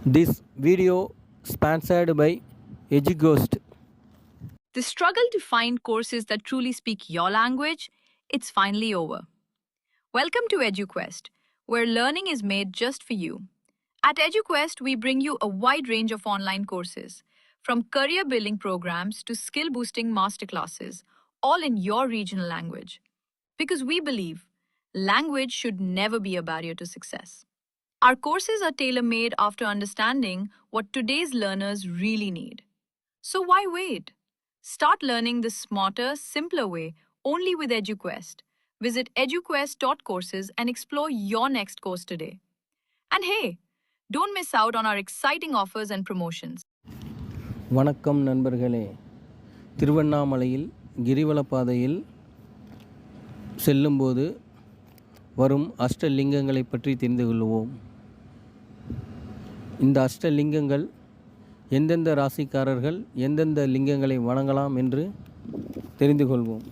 This video sponsored by EduGhost. The struggle to find courses that truly speak your language, it's finally over. Welcome to EduQuest, where learning is made just for you. At EduQuest, we bring you a wide range of online courses, from career building programs to skill boosting masterclasses, all in your regional language. Because we believe language should never be a barrier to success. Our courses are tailor-made after understanding what today's learners really need. So why wait? Start learning the smarter, simpler way only with EduQuest. Visit eduquest.courses and explore your next course today. And hey, don't miss out on our exciting offers and promotions. வணக்கம் நண்பர்களே. திருவண்ணாமலையில் கிரிவலப்பாதையில் செல்லும்போது வரும் அஷ்டலிங்கங்களை பற்றி தெரிந்து கொள்வோம். இந்த அஷ்டலிங்கங்கள் எந்தெந்த ராசிக்காரர்கள் எந்தெந்த லிங்கங்களை வணங்கலாம் என்று தெரிந்து கொள்வோம்.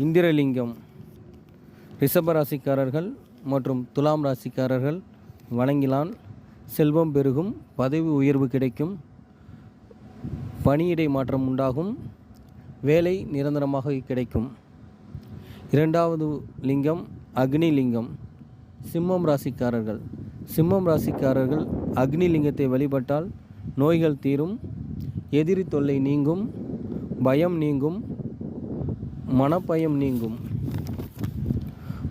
இந்திரலிங்கம் ரிஷப ராசிக்காரர்கள் மற்றும் துலாம் ராசிக்காரர்கள் வணங்கினால் செல்வம் பெருகும், பதவி உயர்வு கிடைக்கும், பணியிடை மாற்றம் உண்டாகும், வேலை நிரந்தரமாக கிடைக்கும். இரண்டாவது லிங்கம் அக்னி லிங்கம். சிம்மம் ராசிக்காரர்கள் அக்னி லிங்கத்தை வழிபட்டால் நோய்கள் தீரும், எதிரி தொல்லை நீங்கும், பயம் நீங்கும், மனப்பயம் நீங்கும்.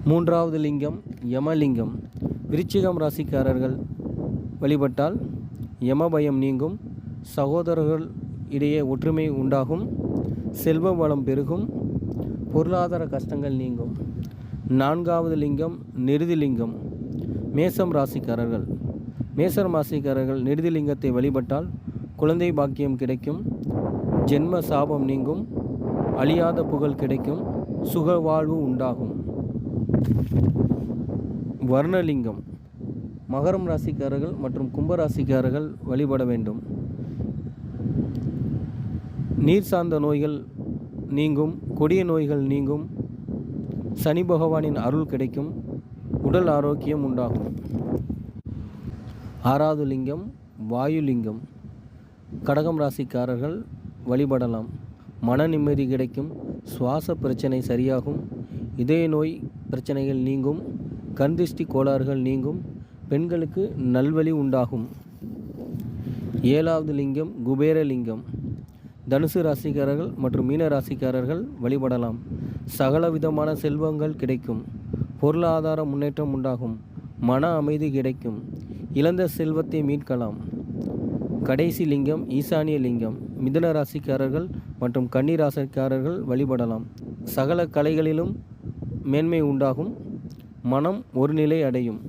மூன்றாவது லிங்கம் யமலிங்கம். விருச்சிகம் ராசிக்காரர்கள் வழிபட்டால் யமபயம் நீங்கும், சகோதரர்கள் இடையே ஒற்றுமை உண்டாகும், செல்வ வளம் பெருகும், பொருளாதார கஷ்டங்கள் நீங்கும். நான்காவது லிங்கம் நிருதிலிங்கம். மேசம் ராசிக்காரர்கள் நிருதிலிங்கத்தை வழிபட்டால் குழந்தை பாக்கியம் கிடைக்கும், ஜென்ம சாபம் நீங்கும், அழியாத புகழ் கிடைக்கும், சுக வாழ்வு உண்டாகும். வர்ணலிங்கம் மகரம் ராசிக்காரர்கள் மற்றும் கும்பராசிக்காரர்கள் வழிபட வேண்டும். நீர் சார்ந்த நோய்கள் நீங்கும், கொடிய நோய்கள் நீங்கும், சனி பகவானின் அருள் கிடைக்கும், உடல் ஆரோக்கியம் உண்டாகும். ஆறாவது லிங்கம் வாயுலிங்கம். கடகம் ராசிக்காரர்கள் வழிபடலாம். மன நிம்மதி கிடைக்கும், சுவாச பிரச்சனை சரியாகும், இதய நோய் பிரச்சனைகள் நீங்கும், கண் திருஷ்டி கோளாறுகள் நீங்கும், பெண்களுக்கு நல்வழி உண்டாகும். ஏழாவது லிங்கம் குபேரலிங்கம். தனுசு ராசிக்காரர்கள் மற்றும் மீன ராசிக்காரர்கள் வழிபடலாம். சகல விதமான செல்வங்கள் கிடைக்கும், பொருளாதார முன்னேற்றம் உண்டாகும், மன அமைதி கிடைக்கும், இழந்த செல்வத்தை மீட்கலாம். கடைசி லிங்கம் ஈசானிய லிங்கம். மிதுன ராசிக்காரர்கள் மற்றும் கன்னி ராசிக்காரர்கள் வழிபடலாம். சகல கலைகளிலும் மேன்மை உண்டாகும், மனம் ஒரு நிலை அடையும்.